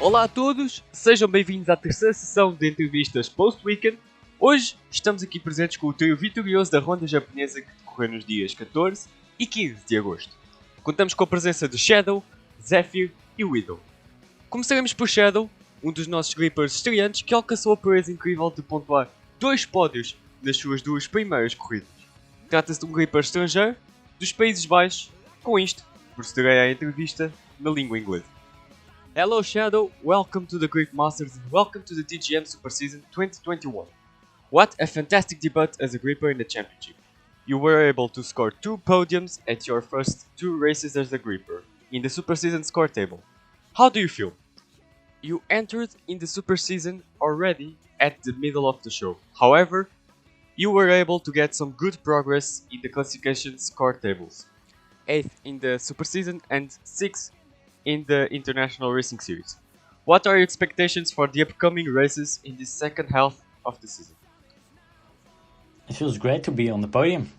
Olá a todos, sejam bem-vindos à terceira sessão de entrevistas post-weekend. Hoje estamos aqui presentes com o trio vitorioso da ronda japonesa que decorreu nos dias 14 e 15 de agosto. Contamos com a presença de Shadow, Zephyr e Widow. Começaremos por Shadow, um dos nossos grippers estreantes que alcançou a proeza incrível de pontuar 2 pódios nas suas 2 primeiras corridas. Trata-se de um gripper estrangeiro dos Países Baixos. Com isto, procederei à entrevista na língua inglesa. Hello Shadow, welcome to the Grip Masters and welcome to the TGM Super Season 2021. What a fantastic debut as a gripper in the championship. You were able to score 2 podiums at your first 2 races as a gripper in the Super Season score table. How do you feel? You entered in the Super Season already at the middle of the show. However, you were able to get some good progress in the classification score tables. 8th in the Super Season and 6th in the International Racing Series. What are your expectations for the upcoming races in the second half of the season? It feels great to be on the podium.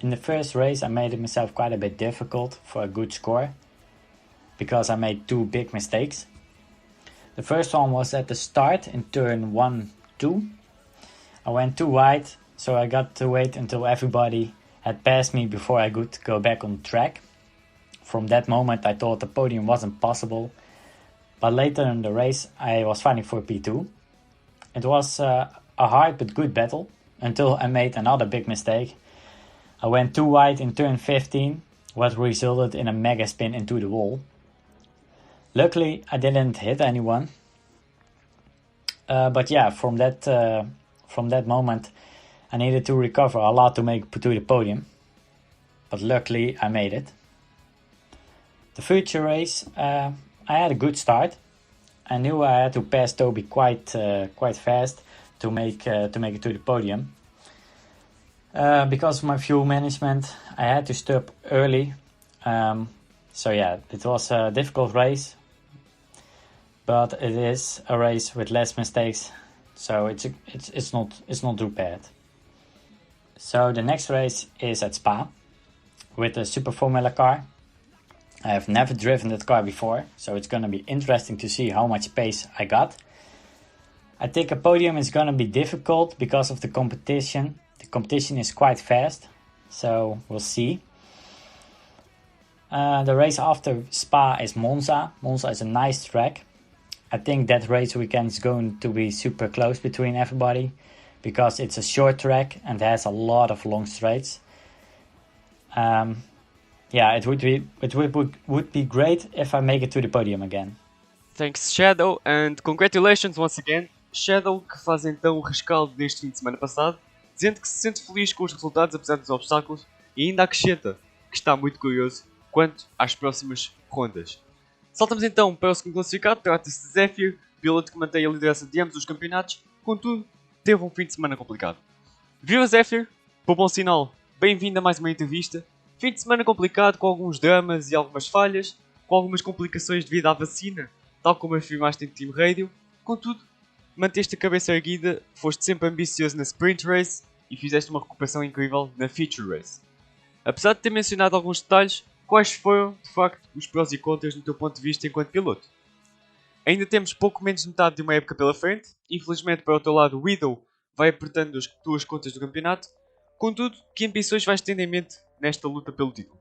In the first race I made it myself quite a bit difficult for a good score because I made 2 big mistakes. The first one was at the start in turn 1-2. I went too wide, so I got to wait until everybody had passed me before I could go back on track. From that moment I thought the podium wasn't possible, but later in the race I was fighting for P2. It was a hard but good battle until I made another big mistake. I went too wide in turn 15, what resulted in a mega spin into the wall. Luckily I didn't hit anyone, but yeah, from that moment I needed to recover a lot to make it to the podium, but luckily I made it. The future race, I had a good start. I knew I had to pass Toby quite fast to make it to the podium. Because of my fuel management, I had to stop early. So yeah, it was a difficult race, but it is a race with less mistakes, so it's not too bad. So the next race is at Spa with a Super Formula car. I have never driven that car before, so it's gonna be interesting to see how much pace I got. I think a podium is gonna be difficult because of the competition. The competition is quite fast, so we'll see. The race after Spa is Monza. Monza is a nice track. I think that race weekend is going to be super close between everybody because it's a short track and has a lot of long straights. Yeah, it would be great if I make it to the podium again. Thanks Shadow and congratulations once again. Shadow que faz então o rescaldo deste fim de semana passado, dizendo que se sente feliz com os resultados apesar dos obstáculos e ainda acrescenta que está muito curioso quanto às próximas rondas. Saltamos então para o segundo classificado, trata-se de Zephyr, piloto que mantém a liderança de ambos os campeonatos, contudo teve um fim de semana complicado. Viva Zephyr, por bom sinal, bem-vindo a mais uma entrevista. Fim de semana complicado, com alguns dramas e algumas falhas, com algumas complicações devido à vacina, tal como afirmaste em Team Radio. Contudo, manteste a cabeça erguida, foste sempre ambicioso na Sprint Race e fizeste uma recuperação incrível na Feature Race. Apesar de ter mencionado alguns detalhes, quais foram, de facto, os prós e contras no teu ponto de vista enquanto piloto? Ainda temos pouco menos de metade de uma época pela frente, infelizmente para o teu lado Widow vai apertando as tuas contas do campeonato. Contudo, que ambições vais tendo em mente nesta luta pelo título?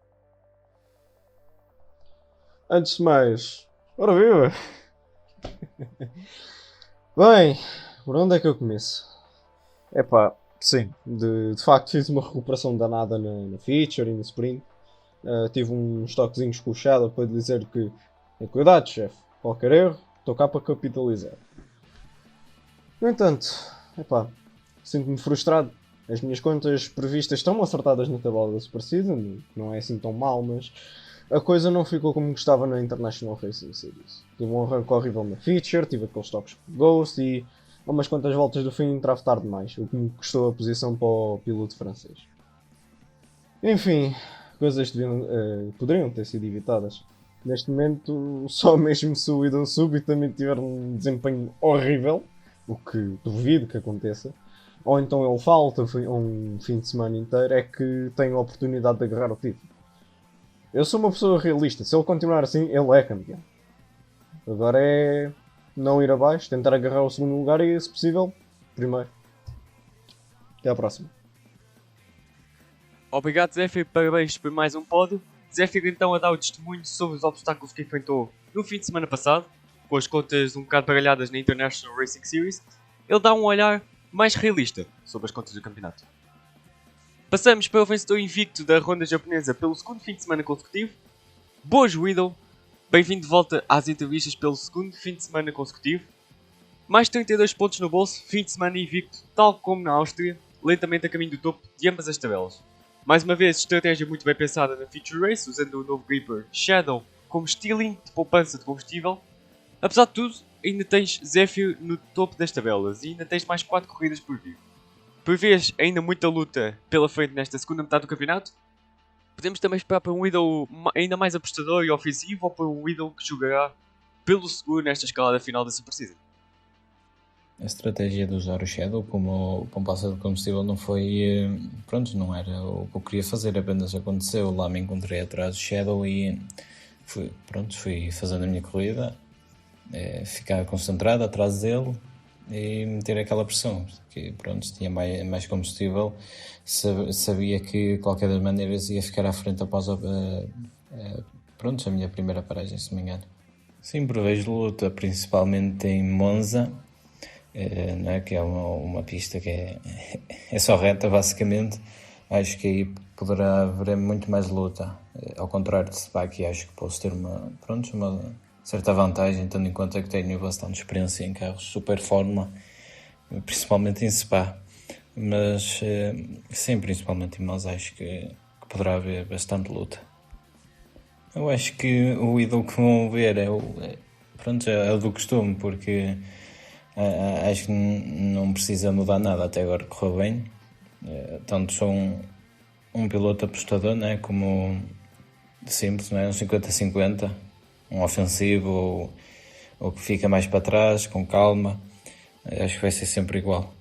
Antes de mais, ora viva! Bem, por onde é que eu começo? Epá, sim, de facto fiz uma recuperação danada na feature e no sprint. Tive uns toquezinhos com o Shadow para dizer que cuidado chefe, qualquer erro, estou cá para capitalizar. No entanto, epá, sinto-me frustrado. As minhas contas previstas estão acertadas na tabela da Super Season, não é assim tão mal, mas a coisa não ficou como gostava na International Racing Series. Tive um arranque horrível na feature, tive aqueles toques com o Ghost e a umas quantas voltas do fim trave tarde demais, o que me custou a posição para o piloto francês. Enfim, coisas poderiam ter sido evitadas. Neste momento, só mesmo se o Idon subitamente tiver um desempenho horrível, o que duvido que aconteça, ou então ele falta um fim de semana inteiro, é que tem a oportunidade de agarrar o título. Eu sou uma pessoa realista, se ele continuar assim, ele é campeão. Agora é não ir abaixo, tentar agarrar o segundo lugar e, se possível, primeiro. Até à próxima. Obrigado, Zéfiro, parabéns por mais um pódio. Zéfiro então a dar o testemunho sobre os obstáculos que enfrentou no fim de semana passado, com as contas um bocado baralhadas na International Racing Series. Ele dá um olhar mais realista sobre as contas do campeonato. Passamos para o vencedor invicto da ronda japonesa pelo segundo fim de semana consecutivo, Boas Widow. Bem-vindo de volta às entrevistas pelo segundo fim de semana consecutivo. Mais 32 pontos no bolso, fim de semana invicto, tal como na Áustria, lentamente a caminho do topo de ambas as tabelas. Mais uma vez, estratégia muito bem pensada na Feature Race, usando o novo Gripper Shadow como stealing de poupança de combustível. Apesar de tudo, ainda tens Zephyr no topo das tabelas e ainda tens mais 4 corridas por vir. Prevês ainda muita luta pela frente nesta segunda metade do campeonato? Podemos também esperar para um Widow ainda mais apostador e ofensivo ou para um Widow que jogará pelo seguro nesta escalada final da Super Season? A estratégia de usar o Shadow como poupança de combustível não foi... Pronto, não era o que eu queria fazer, apenas aconteceu. Lá me encontrei atrás do Shadow e fui fazendo a minha corrida, ficar concentrado atrás dele e meter aquela pressão, que pronto, tinha mais combustível, sabia que de qualquer das maneiras ia ficar à frente após a minha primeira paragem, se não me engano. Sim, prevejo luta, principalmente em Monza, não é? Que é uma pista que é só reta, basicamente. Acho que aí poderá haver muito mais luta, ao contrário de Spa, que acho que posso ter uma certa vantagem, tendo em conta que tenho bastante experiência em carros super fórmula, principalmente em Spa. Mas sim, principalmente em Monza, acho que poderá haver bastante luta. Eu acho que o ídolo que vão ver é o do costume, porque acho que não precisa mudar nada, até agora correu bem. Tanto sou um piloto apostador, né, como simples, não é? Um 50-50, um ofensivo ou que fica mais para trás, com calma. Acho que vai ser sempre igual.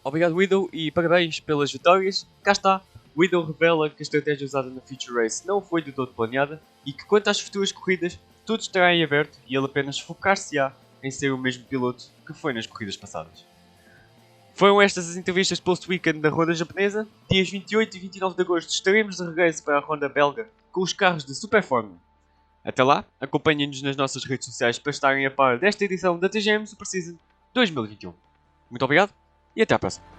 Obrigado, Widow, e parabéns pelas vitórias. Cá está, Widow revela que a estratégia usada na Feature Race não foi de todo planeada e que quanto às futuras corridas, tudo estará em aberto e ele apenas focar-se-á em ser o mesmo piloto que foi nas corridas passadas. Foram estas as entrevistas post-weekend da Ronda Japonesa. Dias 28 e 29 de agosto estaremos de regresso para a Ronda Belga com os carros de Super Fórmula. Até lá, acompanhem-nos nas nossas redes sociais para estarem a par desta edição da TGM Super Season 2021. Muito obrigado e até à próxima.